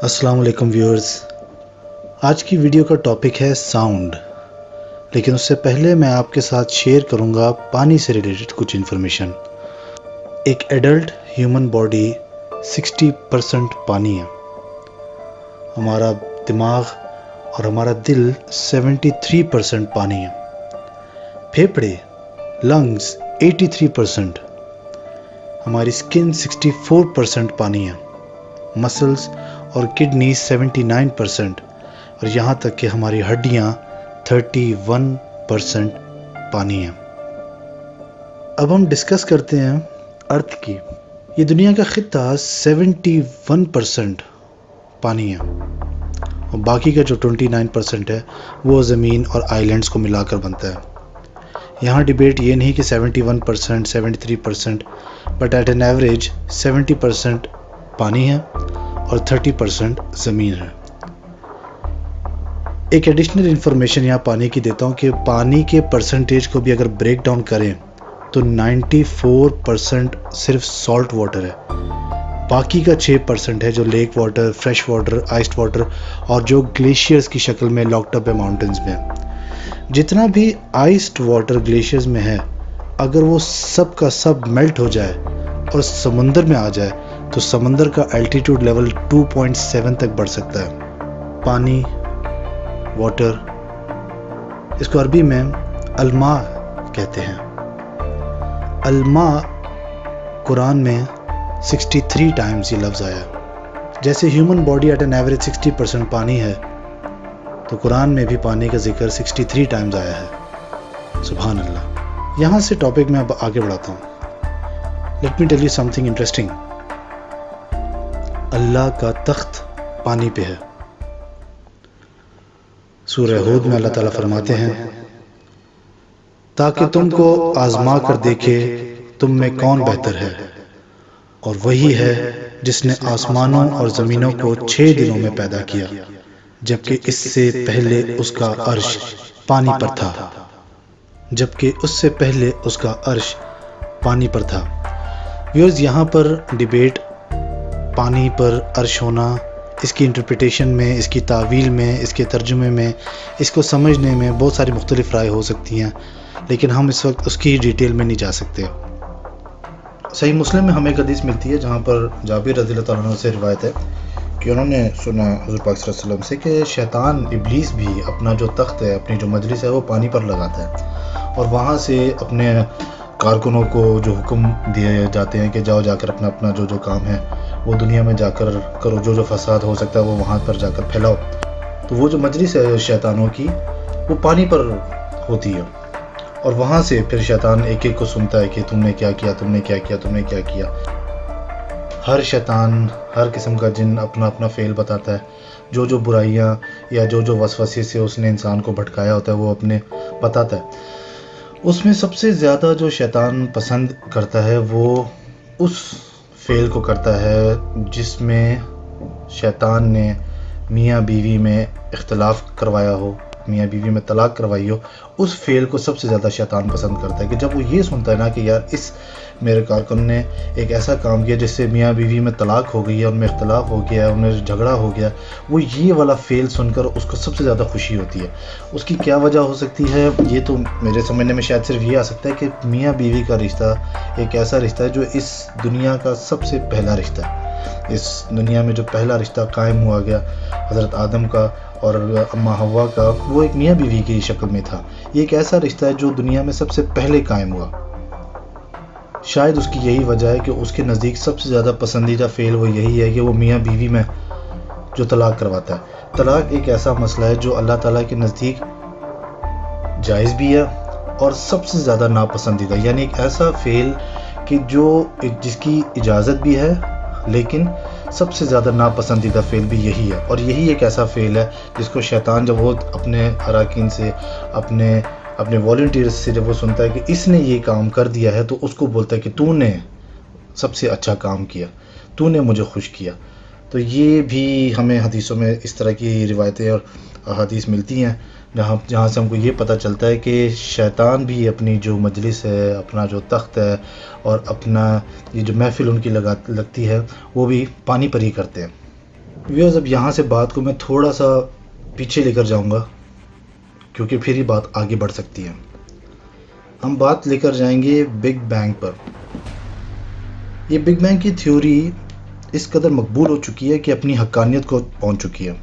अस्सलाम वालेकुम व्यूअर्स। आज की वीडियो का टॉपिक है साउंड, लेकिन उससे पहले मैं आपके साथ शेयर करूंगा पानी से रिलेटेड कुछ इन्फॉर्मेशन। एक एडल्ट ह्यूमन बॉडी 60% पानी है। हमारा दिमाग और हमारा दिल 73% पानी है। फेफड़े लंग्स 83%, हमारी स्किन 64% पानी है। मसल्स और किडनी 79% और यहाँ तक कि हमारी हड्डियाँ 31% पानी हैं। अब हम डिस्कस करते हैं अर्थ की। ये दुनिया का खित्ता 71% पानी है और बाकी का जो 29% है वो ज़मीन और आइलैंड्स को मिलाकर बनता है। यहाँ डिबेट ये नहीं कि 71% 73%, बट एट एन एवरेज 70% पानी है और 30% ज़मीन है। एक एडिशनल इन्फॉर्मेशन यहाँ पानी की देता हूँ कि पानी के परसेंटेज को भी अगर ब्रेक डाउन करें तो 94% सिर्फ सॉल्ट वाटर है। बाकी का 6% है जो lake water, fresh water, iced water और जो ग्लेशियर्स की शक्ल में लॉक्ड अप है माउंटेन्स में। जितना भी आइस्ड वाटर ग्लेशियर्स में है, अगर वो सब का सब मेल्ट हो जाए और समुंदर में आ जाए तो समंदर का एल्टीट्यूड लेवल 2.7 तक बढ़ सकता है। पानी, वाटर, इसको अरबी में अलमा कहते हैं। अलमा कुरान में 63 टाइम्स ये लफ्ज़ आया। जैसे human body at an average 60% पानी है, तो कुरान में भी पानी का जिक्र 63 टाइम्स आया है। सुभान अल्लाह। यहाँ से टॉपिक में अब आगे बढ़ाता हूँ। Let me tell you something interesting. Allah का तख्त पानी पे है। सूरह हूद में अल्लाह ताला फरमाते हैं, ताकि तुमको आजमा कर देखे तुम में कौन बेहतर है, और वही है जिसने आसमानों और ज़मीनों को 6 दिनों में पैदा किया, जबकि इससे पहले उसका अर्श पानी पर था। व्यूअर्स, यहाँ पर डिबेट पानी पर अर्श होना, इसकी इंटरप्रिटेशन में, इसकी तावील में, इसके तर्जुमे में, इसको समझने में बहुत सारी मुख्तलिफ राय हो सकती हैं, लेकिन हम इस वक्त उसकी डिटेल में नहीं जा सकते। सही मुस्लिम में हमें एक हदीस मिलती है जहाँ पर जाबिर रज़ियल्लाहु अन्हु से रिवायत है कि उन्होंने सुना हुज़ूर पाक सल्लल्लाहु अलैहि वसल्लम से कि शैतान इब्लीस भी अपना जो तख्त है, अपनी जो मजलिस है, वो पानी पर लगाता है और वहाँ से अपने कारकुनों को जो हुक्म दिए जाते हैं कि जाओ जाकर अपना अपना जो जो काम है वो दुनिया में जाकर करो, जो जो फसाद हो सकता है वो वहाँ पर जाकर फैलाओ। तो वो जो मजलिस है शैतानों की, वो पानी पर होती है और वहाँ से फिर शैतान एक एक को सुनता है कि तुमने क्या किया, तुमने क्या किया, तुमने क्या किया। हर शैतान, हर किस्म का जिन अपना अपना फ़ेल बताता है। जो जो बुराइयाँ या जो जो वसवसे से उसने इंसान को भटकाया होता है वो अपने बताता है। उसमें सबसे ज़्यादा जो शैतान पसंद करता है वो उस फ़ेल को करता है जिसमें शैतान ने मियाँ बीवी में इख्तलाफ करवाया हो, मियाँ बीवी में तलाक करवाई हो। उस फ़ेल को सबसे ज़्यादा शैतान पसंद करता है कि जब वो ये सुनता है ना कि यार इस मेरे कारकुन ने एक ऐसा काम किया जिससे मियाँ बीवी में तलाक हो गई है, उनमें इख्तलाफ हो गया, उनमें झगड़ा हो गया, वो ये वाला फ़ेल सुनकर उसको सबसे ज़्यादा खुशी होती है। उसकी क्या वजह हो सकती है, ये तो मेरे समझने में शायद सिर्फ ये आ सकता है कि मियाँ बीवी का रिश्ता एक ऐसा रिश्ता है जो इस दुनिया का सबसे पहला रिश्ता है। इस दुनिया में जो पहला रिश्ता कायम हुआ गया हज़रत आदम का और अम्मा हव्वा का, वो एक मियाँ बीवी की शक्ल में था। ये एक ऐसा रिश्ता है जो दुनिया में सबसे पहले कायम हुआ। शायद उसकी यही वजह है कि उसके नज़दीक सबसे ज़्यादा पसंदीदा फ़ेल वो यही है कि वो मियाँ बीवी में जो तलाक करवाता है। तलाक एक ऐसा मसला है जो अल्लाह ताला के नज़दीक जायज़ भी है और सबसे ज़्यादा नापसंदीदा, यानी एक ऐसा फ़ेल कि जो जिसकी इजाज़त भी है लेकिन सबसे ज़्यादा नापसंदीदा फ़ेल भी यही है। और यही एक ऐसा फ़ेल है जिसको शैतान जब वो अपने अराकीन से, अपने वॉलंटियर्स से जब वो सुनता है कि इसने ये काम कर दिया है, तो उसको बोलता है कि तूने सबसे अच्छा काम किया, तूने मुझे खुश किया। तो ये भी हमें हदीसों में इस तरह की रिवायतें और हदीस मिलती हैं जहाँ से हमको ये पता चलता है कि शैतान भी अपनी जो मजलिस है, अपना जो तख्त है और अपना ये जो महफ़िल उनकी लगती है, वो भी पानी पर ही करते हैं। व्यूअर्स, अब यहाँ से बात को मैं थोड़ा सा पीछे लेकर जाऊँगा, क्योंकि फिर ही बात आगे बढ़ सकती है। हम बात लेकर जाएंगे बिग बैंग पर। ये बिग बैंग की थ्योरी इस कदर मकबूल हो चुकी है कि अपनी हक्कानियत को पहुंच चुकी है।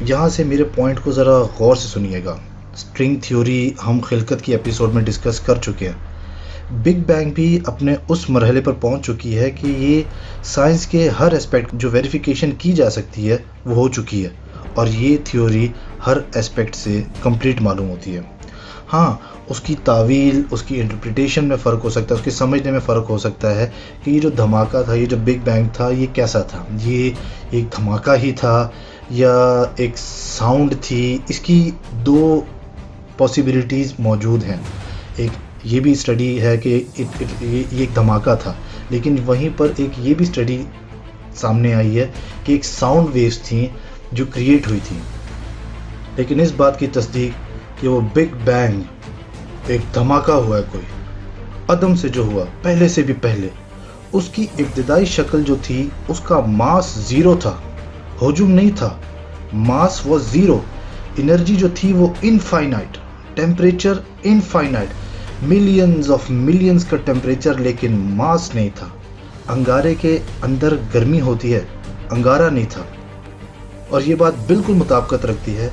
यहाँ से मेरे पॉइंट को ज़रा गौर से सुनिएगा। स्ट्रिंग थ्योरी हम खिलकत की एपिसोड में डिस्कस कर चुके हैं। बिग बैंग भी अपने उस मरहले पर पहुंच चुकी है कि ये साइंस के हर एस्पेक्ट जो वेरिफिकेशन की जा सकती है वो हो चुकी है, और ये थ्योरी हर एस्पेक्ट से कंप्लीट मालूम होती है। हाँ, उसकी तावील, उसकी इंटरप्रिटेशन में फ़र्क हो सकता है, उसके समझने में फ़र्क हो सकता है कि ये जो धमाका था, ये जो बिग बैंग था, ये कैसा था। ये एक धमाका ही था या एक साउंड थी। इसकी दो पॉसिबिलिटीज़ मौजूद हैं। एक ये भी स्टडी है कि ये एक धमाका था, लेकिन वहीं पर एक ये भी स्टडी सामने आई है कि एक साउंड वेव्स थी जो क्रिएट हुई थी। लेकिन इस बात की तस्दीक कि वो बिग बैंग एक धमाका हुआ है कोई अदम से जो हुआ, पहले से भी पहले, उसकी इब्तिदाई शक्ल जो थी उसका मास ज़ीरो था, हुजूम नहीं था। मास वो ज़ीरो, एनर्जी जो थी वो infinite, temperature infinite, millions of millions का टेम्परेचर, लेकिन मास नहीं था। अंगारे के अंदर गर्मी होती है, अंगारा नहीं था। और ये बात बिल्कुल मुताबिकत रखती है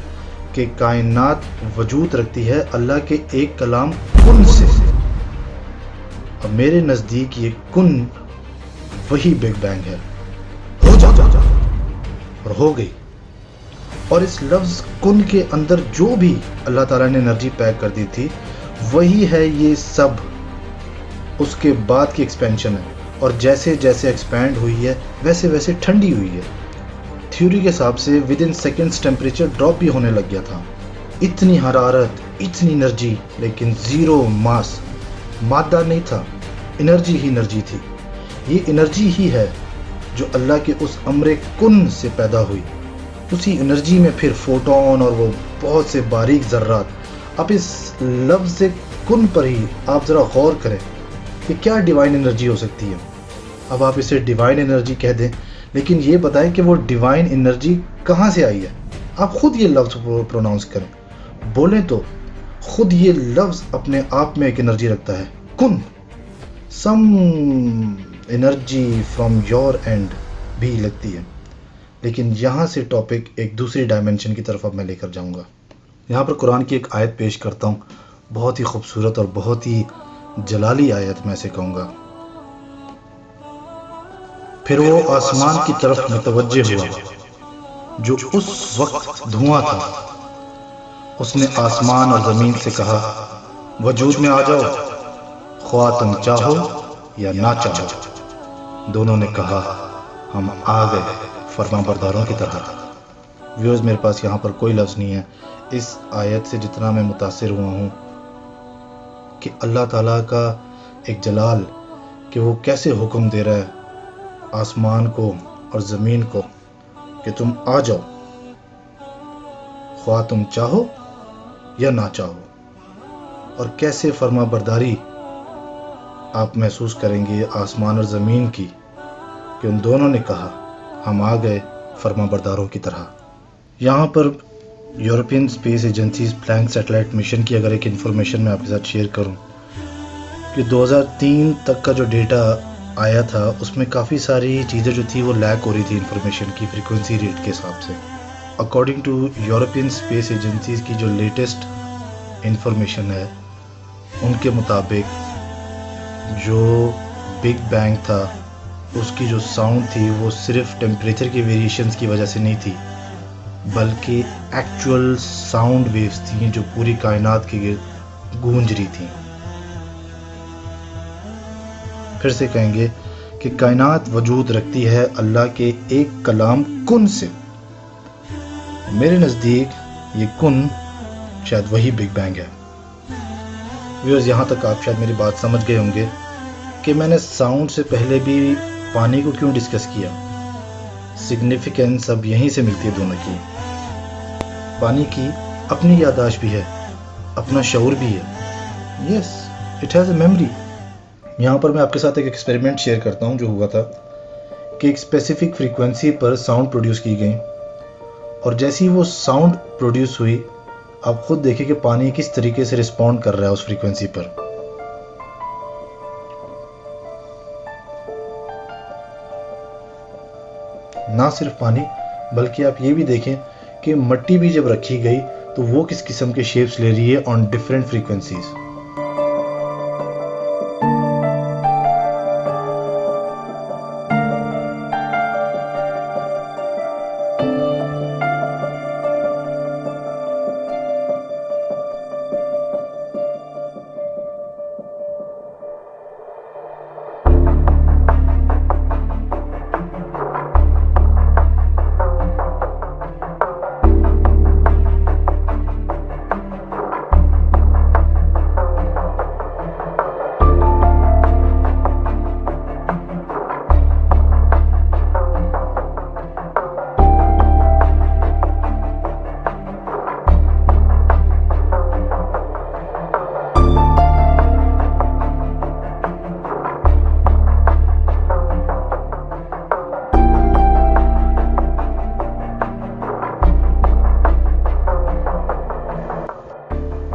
कि कायनात वजूद रखती है अल्लाह के एक कलाम कुन से। और मेरे नज़दीक ये कुन वही बिग बैंग है। हो जा और हो गई। और इस लफ्ज़ कुन के अंदर जो भी अल्लाह ताला ने एनर्जी पैक कर दी थी, वही है ये सब। उसके बाद की एक्सपेंशन है, और जैसे जैसे एक्सपैंड हुई है वैसे वैसे ठंडी हुई है। थ्योरी के हिसाब से with in seconds temperature drop भी होने लग गया था। इतनी हरारत, इतनी एनर्जी, लेकिन ज़ीरो मास, मादा नहीं था, एनर्जी ही एनर्जी थी। ये एनर्जी ही है जो अल्लाह के उस अमरे कुन से पैदा हुई। उसी एनर्जी में फिर फोटोन और वो बहुत से बारीक ज़र्रात। अब इस लफ्ज़ से कुन पर ही आप ज़रा गौर करें कि क्या डिवाइन एनर्जी हो सकती है। अब आप इसे डिवाइन एनर्जी कह दें, लेकिन ये बताएं कि वो डिवाइन एनर्जी कहाँ से आई है। आप खुद ये लफ्ज़ प्रोनाउंस करें, बोलें तो खुद ये लफ्ज़ अपने आप में एक एनर्जी रखता है, कुन। Some energy from your end भी लगती है। लेकिन यहाँ से टॉपिक एक दूसरी डायमेंशन की तरफ अब मैं लेकर जाऊँगा। यहाँ पर कुरान की एक आयत पेश करता हूँ, बहुत ही खूबसूरत और बहुत ही जलाली आयत मैं इसे कहूँगा। फिर वो आसमान की तरफ मुतवज्जे हुआ जो उस वक्त धुआं था। उसने आसमान और ज़मीन से कहा, वजूद में आ जाओ, ख्वाह तुम चाहो या ना चाहो। दोनों ने कहा, हम आ गए, फरमाबरदारों की तरह। व्यूअर्स, मेरे पास यहाँ पर कोई लफ्ज़ नहीं है इस आयत से जितना मैं मुतासिर हुआ हूँ कि अल्लाह ताला का एक जलाल, कि वो कैसे हुक्म दे रहा है आसमान को और ज़मीन को कि तुम आ जाओ, ख्वाह तुम चाहो या ना चाहो। और कैसे फर्मा बरदारी आप महसूस करेंगे आसमान और ज़मीन की कि उन दोनों ने कहा, हम आ गए, फर्मा बरदारों की तरह। यहाँ पर European space agency's Planck satellite mission की अगर एक इन्फॉर्मेशन मैं आपके साथ शेयर करूँ कि 2003 तक का जो डेटा आया था उसमें काफ़ी सारी चीज़ें जो थी वो लैक हो रही थी इंफॉर्मेशन की फ्रीक्वेंसी रेट के हिसाब से। According to European space agency's की जो लेटेस्ट इंफॉर्मेशन है, उनके मुताबिक जो बिग बैंग था उसकी जो साउंड थी वो सिर्फ टेम्परेचर की वेरिएशंस की वजह से नहीं थी, बल्कि एक्चुअल साउंड वेव्स थी जो पूरी कायनात के गिर्द गूंज रही थी। फिर से कहेंगे कि कायनात वजूद रखती है अल्लाह के एक कलाम कुन से। मेरे नज़दीक ये कुन शायद वही बिग बैंग है। व्यूअर्स, यहाँ तक आप शायद मेरी बात समझ गए होंगे कि मैंने साउंड से पहले भी पानी को क्यों डिस्कस किया। सिग्निफिकेंस अब यहीं से मिलती है दोनों की। पानी की अपनी यादाश्त भी है, अपना शऊर भी है। Yes, it has a memory. यहाँ पर मैं आपके साथ एक एक्सपेरिमेंट शेयर करता हूँ जो हुआ था कि एक स्पेसिफिक फ्रीक्वेंसी पर साउंड प्रोड्यूस की गई, और जैसे ही वो साउंड प्रोड्यूस हुई, आप खुद देखिए कि पानी किस तरीके से रिस्पॉन्ड कर रहा है उस फ्रीक्वेंसी पर। ना सिर्फ पानी, बल्कि आप ये भी देखें कि मिट्टी भी जब रखी गई तो वो किस किस्म के शेप्स ले रही है ऑन डिफरेंट फ्रीक्वेंसीज।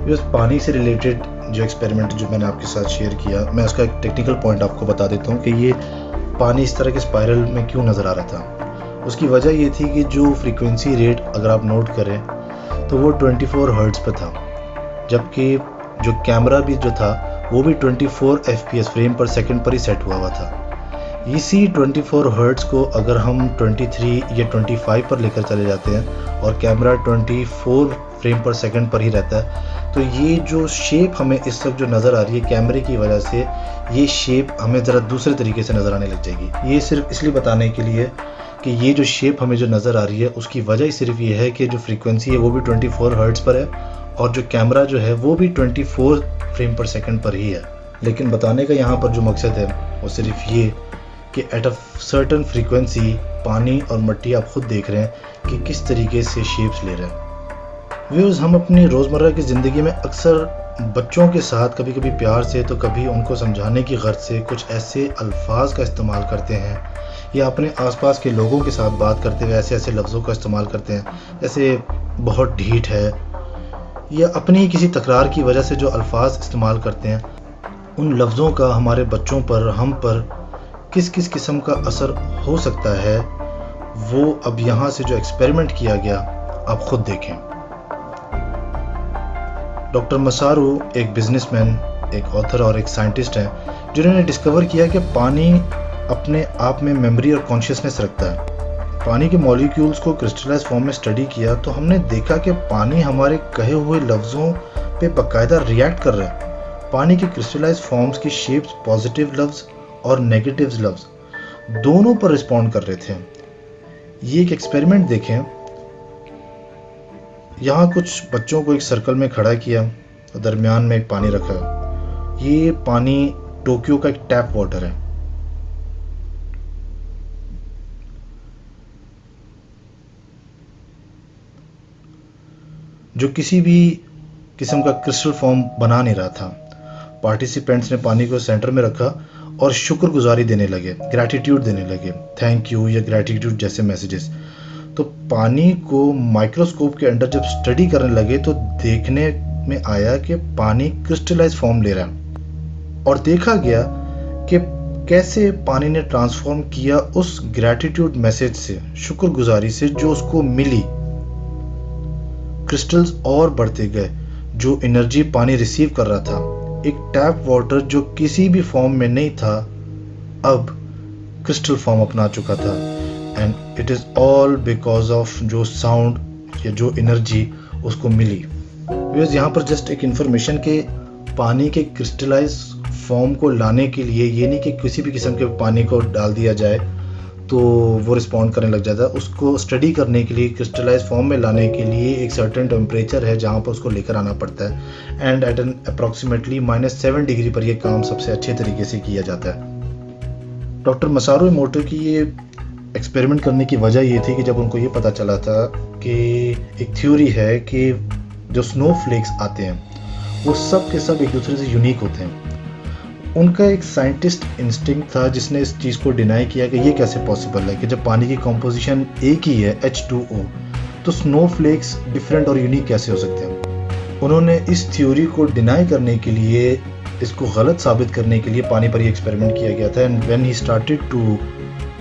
बस पानी से रिलेटेड जो एक्सपेरिमेंट जो मैंने आपके साथ शेयर किया, मैं उसका एक टेक्निकल पॉइंट आपको बता देता हूँ कि ये पानी इस तरह के स्पाइरल में क्यों नज़र आ रहा था। उसकी वजह ये थी कि जो फ्रीक्वेंसी रेट अगर आप नोट करें तो वो 24 हर्ट्ज़ पर था, जबकि जो कैमरा भी जो था वो भी 24 FPS फ्रेम पर सेकंड पर ही सेट हुआ था। इसी 24 हर्ट्ज़ को अगर हम 23 या 25 पर लेकर चले जाते हैं और कैमरा 24 फ्रेम पर सेकंड पर ही रहता है, तो ये जो शेप हमें इस वक्त जो नज़र आ रही है कैमरे की वजह से, ये शेप हमें ज़रा दूसरे तरीके से नज़र आने लग जाएगी। ये सिर्फ इसलिए बताने के लिए कि ये जो शेप हमें जो नज़र आ रही है उसकी वजह ही सिर्फ ये है कि जो फ्रीक्वेंसी है वो भी 24 हर्ट्ज़ पर है और जो कैमरा जो है वो भी 24 फ्रेम पर सेकंड पर ही है। लेकिन बताने का यहाँ पर जो मकसद है वो सिर्फ ये कि एट अ सर्टन फ्रीक्वेंसी पानी और मिट्टी आप खुद देख रहे हैं कि किस तरीके से शेप्स ले रहे हैं। व्यूअर्स, हम अपनी रोज़मर्रा की ज़िंदगी में अक्सर बच्चों के साथ कभी कभी प्यार से तो कभी उनको समझाने की गर्ज से कुछ ऐसे अल्फाज का इस्तेमाल करते हैं या अपने आसपास के लोगों के साथ बात करते हुए ऐसे ऐसे लफ्ज़ों का इस्तेमाल करते हैं, जैसे बहुत ढीठ है, या अपनी ही किसी तकरार की वजह से जो अल्फाज इस्तेमाल करते हैं, उन लफ्ज़ों का हमारे बच्चों पर, हम पर किस किस किस्म का असर हो सकता है, वो अब यहाँ से जो एक्सपेरिमेंट किया गया आप खुद देखें। डॉक्टर मसारू एक बिजनेसमैन, एक ऑथर और एक साइंटिस्ट हैं जिन्होंने डिस्कवर किया कि पानी अपने आप में मेमोरी और कॉन्शियसनेस रखता है। पानी के मॉलिक्यूल्स को क्रिस्टलाइज फॉर्म में स्टडी किया तो हमने देखा कि पानी हमारे कहे हुए लफ्ज़ों पे बाकायदा रिएक्ट कर रहा है। पानी के क्रिस्टलाइज फॉर्म्स की शेप्स पॉजिटिव लफ्ज़ और नेगेटिव लफ्ज़ दोनों पर रिस्पॉन्ड कर रहे थे। ये एक एक्सपेरिमेंट देखें, यहाँ कुछ बच्चों को एक सर्कल में खड़ा किया और दरमियान में एक पानी रखा। ये पानी टोक्यो का एक टैप वाटर है। जो किसी भी किस्म का क्रिस्टल फॉर्म बना नहीं रहा था। पार्टिसिपेंट्स ने पानी को सेंटर में रखा और शुक्रगुजारी देने लगे, ग्रैटिट्यूड देने लगे, थैंक यू या ग्रैटिट्यूड जैसे मैसेजेस। तो पानी को माइक्रोस्कोप के अंदर जब स्टडी करने लगे तो देखने में आया कि पानी क्रिस्टलाइज फॉर्म ले रहा है, और देखा गया कि कैसे पानी ने ट्रांसफॉर्म किया उस ग्रैटिट्यूड मैसेज से, शुक्रगुजारी से जो उसको मिली। क्रिस्टल्स और बढ़ते गए, जो एनर्जी पानी रिसीव कर रहा था, एक टैप वाटर जो किसी भी फॉर्म में नहीं था अब क्रिस्टल फॉर्म अपना चुका था। And it is all because of जो साउंड या जो एनर्जी उसको मिली। बिकॉज यहाँ पर जस्ट एक इन्फॉर्मेशन के पानी के क्रिस्टलाइज फॉर्म को लाने के लिए ये नहीं कि किसी भी किस्म के पानी को डाल दिया जाए तो वो रिस्पॉन्ड करने लग जाता है। उसको स्टडी करने के लिए, क्रिस्टलाइज फॉर्म में लाने के लिए एक सर्टेन टेम्परेचर है जहाँ पर उसको लेकर आना पड़ता है। And at an approximately -7 degree पर यह काम सबसे अच्छे तरीके से किया जाता है। डॉक्टर मसारू इमोटो की ये एक्सपेरिमेंट करने की वजह ये थी कि जब उनको ये पता चला था कि एक थ्योरी है कि जो स्नोफ्लेक्स आते हैं वो सब के सब एक दूसरे से यूनिक होते हैं। उनका एक साइंटिस्ट इंस्टिंक्ट था जिसने इस चीज़ को डिनाई किया कि ये कैसे पॉसिबल है कि जब पानी की कॉम्पोजिशन एक ही है H2O, तो स्नोफ्लेक्स डिफरेंट और यूनिक कैसे हो सकते हैं। उन्होंने इस थ्योरी को डिनाई करने के लिए, इसको गलत साबित करने के लिए पानी पर ही एक्सपेरिमेंट किया गया था। And when he started to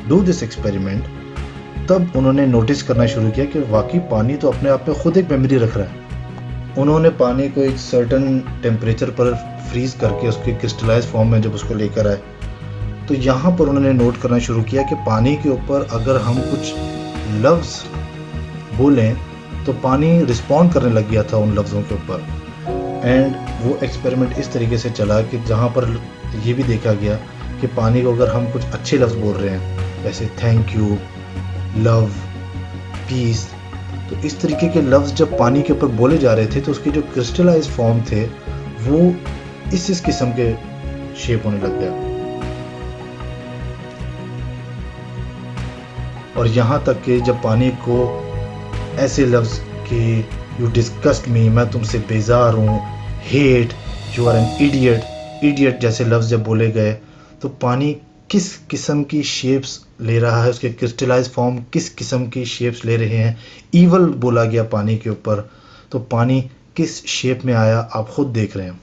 do this experiment, तब उन्होंने नोटिस करना शुरू किया कि वाकई पानी तो अपने आप में खुद एक मेमोरी रख रहा है। उन्होंने पानी को एक सर्टन टेम्परेचर पर फ्रीज करके उसके क्रिस्टलाइज फॉर्म में जब उसको लेकर आए, तो यहाँ पर उन्होंने नोट करना शुरू किया कि पानी के ऊपर अगर हम कुछ लफ्ज़ बोलें तो पानी रिस्पॉन्ड करने लग गया था उन लफ्ज़ों के ऊपर। एंड वो एक्सपेरिमेंट इस तरीके से चला कि जहाँ पर ये भी देखा गया कि पानी को अगर हम कुछ अच्छे लफ्ज़ बोल रहे हैं, जैसे थैंक यू, लव, पीस, तो इस तरीके के लफ्ज़ जब पानी के ऊपर बोले जा रहे थे तो उसके जो क्रिस्टलाइज फॉर्म थे वो इस किस्म के शेप होने लग गया। और यहाँ तक कि जब पानी को ऐसे लफ्ज़ कि यू डिस्गस्ट मी, मैं तुमसे बेजार हूँ, hate, you are an idiot जैसे लफ्ज़ जब बोले गए, तो पानी किस किस्म की शेप्स ले रहा है, उसके क्रिस्टलाइज फॉर्म किस किस्म की शेप्स ले रहे हैं। ईवल बोला गया पानी के ऊपर, तो पानी किस शेप में आया आप खुद देख रहे हैं।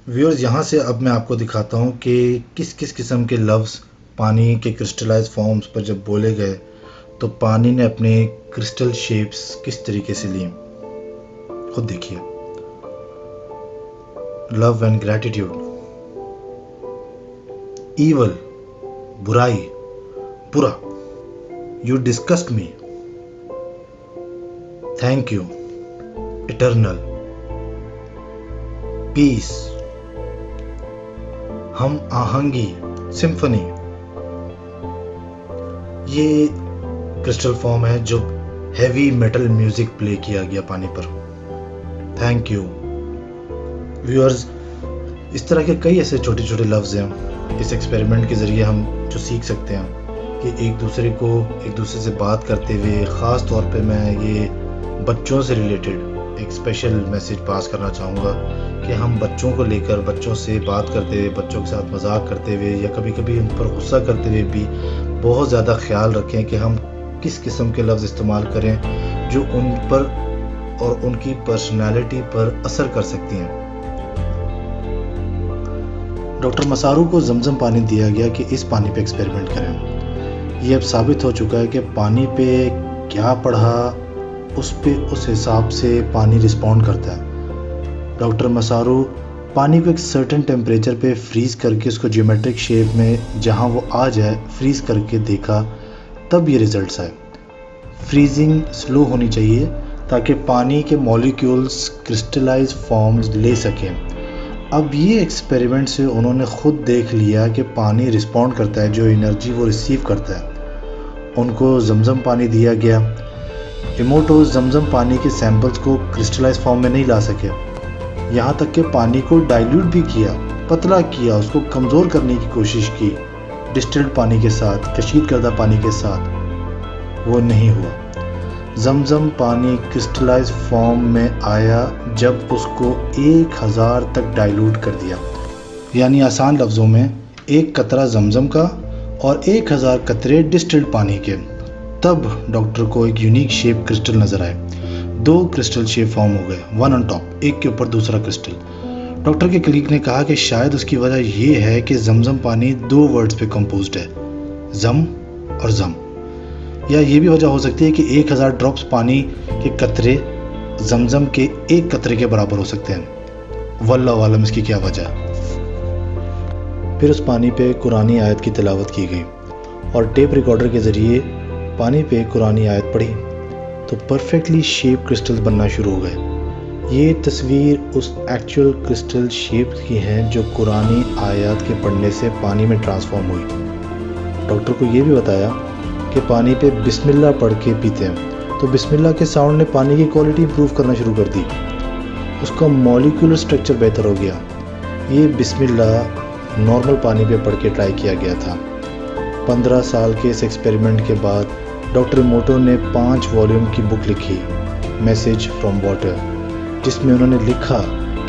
व्यूअर्स, यहाँ से अब मैं आपको दिखाता हूँ कि किस किस किस्म के लफ्ज़ पानी के क्रिस्टलाइज फॉर्म्स पर जब बोले गए तो पानी ने अपने क्रिस्टल शेप्स किस तरीके से ली, खुद देखिए। लव एंड ग्रैटिट्यूड, ईवल, बुराई, बुरा, you disgust me, thank you, eternal, peace, हम आहंगी, सिम्फनी। ये क्रिस्टल फॉर्म है जो हैवी मेटल म्यूजिक प्ले किया गया पानी पर। Thank you. व्यूअर्स, इस तरह के कई ऐसे छोटे छोटे लफ्ज़ हैं इस एक्सपेरिमेंट के ज़रिए हम जो सीख सकते हैं कि एक दूसरे से बात करते हुए, ख़ास तौर पे मैं ये बच्चों से रिलेटेड एक स्पेशल मैसेज पास करना चाहूँगा कि हम बच्चों को लेकर, बच्चों से बात करते हुए, बच्चों के साथ मजाक करते हुए या कभी कभी उन पर गुस्सा करते हुए भी बहुत ज़्यादा ख्याल रखें कि हम किस किस्म के लफ्ज़ इस्तेमाल करें जो उन पर और उनकी पर्सनालिटी पर असर कर सकती हैं। डॉक्टर मसारू को जमजम पानी दिया गया कि इस पानी पे एक्सपेरिमेंट करें। ये अब साबित हो चुका है कि पानी पे क्या पढ़ा उस पे उस हिसाब से पानी रिस्पॉन्ड करता है। डॉक्टर मसारू पानी को एक सर्टेन टेम्परेचर पे फ्रीज़ करके उसको ज्योमेट्रिक शेप में जहाँ वो आ जाए फ्रीज़ करके देखा, तब ये रिजल्ट्स आए। फ्रीजिंग स्लो होनी चाहिए ताकि पानी के मॉलिक्यूल्स क्रिस्टलाइज फॉर्म्स ले सकें। अब ये एक्सपेरिमेंट से उन्होंने खुद देख लिया कि पानी रिस्पॉन्ड करता है, जो एनर्जी वो रिसीव करता है। उनको जमजम पानी दिया गया। इमोटो जमजम पानी के सैंपल्स को क्रिस्टलाइज फॉर्म में नहीं ला सके, यहाँ तक कि पानी को डाइल्यूट भी किया, पतला किया, उसको कमज़ोर करने की कोशिश की डिस्टिल्ड पानी के साथ, कशीद करदा पानी के साथ, वो नहीं हुआ। जमजम पानी क्रिस्टलाइज फॉर्म में आया जब उसको 1000 तक डाइल्यूट कर दिया। यानी आसान लफ्ज़ों में, एक कतरा जमजम का और 1000 कतरे डिस्टिल्ड पानी के। तब डॉक्टर को एक यूनिक शेप क्रिस्टल नज़र आए। 2 क्रिस्टल शेप फॉर्म हो गए, वन ऑन टॉप, एक के ऊपर दूसरा क्रिस्टल। डॉक्टर के कलीग ने कहा कि शायद उसकी वजह ये है कि जमजम पानी 2 वर्ड्स पे कंपोज्ड है, जम और जम। या ये भी वजह हो सकती है कि 1000 ड्रॉप्स पानी के कतरे जमजम के 1 कतरे के बराबर हो सकते हैं। वल्लाह आलम इसकी क्या वजह। फिर उस पानी पे कुरानी आयत की तिलावत की गई और टेप रिकॉर्डर के ज़रिए पानी पे कुरानी आयत पढ़ी तो परफेक्टली शेप क्रिस्टल्स बनना शुरू हो गए। ये तस्वीर उस एक्चुअल क्रिस्टल शेप की है जो कुरानी आयत के पढ़ने से पानी में ट्रांसफॉर्म हुई। डॉक्टर को ये भी बताया कि पानी पे बिस्मिल्लाह पढ़ के पीते हैं तो बिस्मिल्लाह के साउंड ने पानी की क्वालिटी इंप्रूव करना शुरू कर दी, उसका मॉलिक्यूलर स्ट्रक्चर बेहतर हो गया। ये बिस्मिल्लाह नॉर्मल पानी पे पढ़ के ट्राई किया गया था। 15 साल के इस एक्सपेरिमेंट के बाद डॉक्टर इमोटो ने 5 वॉल्यूम की बुक लिखी, मैसेज फ्रॉम वाटर, जिसमें उन्होंने लिखा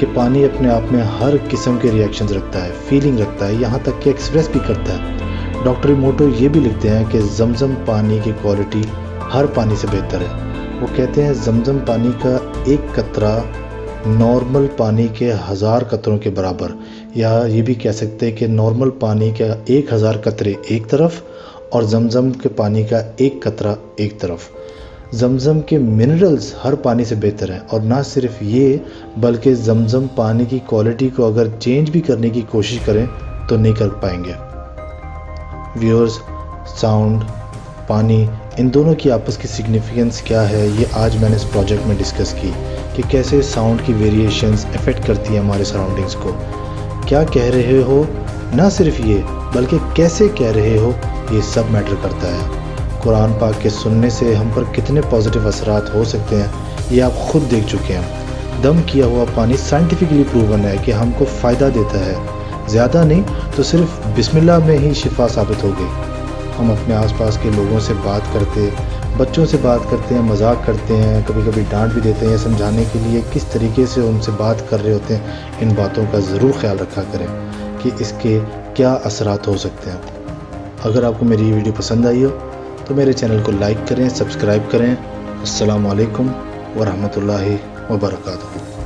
कि पानी अपने आप में हर किस्म के रिएक्शंस रखता है, फीलिंग रखता है, यहाँ तक कि एक्सप्रेस भी करता है। डॉक्टर इमोटो ये भी लिखते हैं कि जमजम पानी की क्वालिटी हर पानी से बेहतर है। वो कहते हैं जमजम पानी का एक कतरा नॉर्मल पानी के 1000 कतरों के बराबर, या ये भी कह सकते हैं कि नॉर्मल पानी के 1000 कतरे एक तरफ और जमजम के पानी का एक कतरा एक तरफ। जमजम के मिनरल्स हर पानी से बेहतर हैं, और ना सिर्फ ये बल्कि जमजम पानी की क्वालिटी को अगर चेंज भी करने की कोशिश करें तो नहीं कर पाएंगे। व्यूअर्स, साउंड, पानी, इन दोनों की आपस की सिग्निफिकेंस क्या है, ये आज मैंने इस प्रोजेक्ट में डिस्कस की कि कैसे साउंड की वेरिएशंस अफेक्ट करती है हमारे सराउंडिंग्स को। क्या कह रहे हो, ना सिर्फ ये बल्कि कैसे कह रहे हो, ये सब मैटर करता है। कुरान पाक के सुनने से हम पर कितने पॉजिटिव असरात हो सकते हैं ये आप खुद देख चुके हैं। दम किया हुआ पानी साइंटिफिकली प्रूवन है कि हमको फ़ायदा देता है, ज़्यादा नहीं तो सिर्फ बिस्मिल्लाह में ही शिफा साबित हो गई। हम अपने आसपास के लोगों से बात करते, बच्चों से बात करते हैं, मजाक करते हैं, कभी कभी डांट भी देते हैं समझाने के लिए किस तरीके से उनसे बात कर रहे होते हैं। इन बातों का ज़रूर ख्याल रखा करें कि इसके क्या असरात हो सकते हैं। अगर आपको मेरी ये वीडियो पसंद आई हो तो मेरे चैनल को लाइक करें, सब्सक्राइब करें। अस्सलामु अलैकुम व रहमतुल्लाहि व बरकातहू।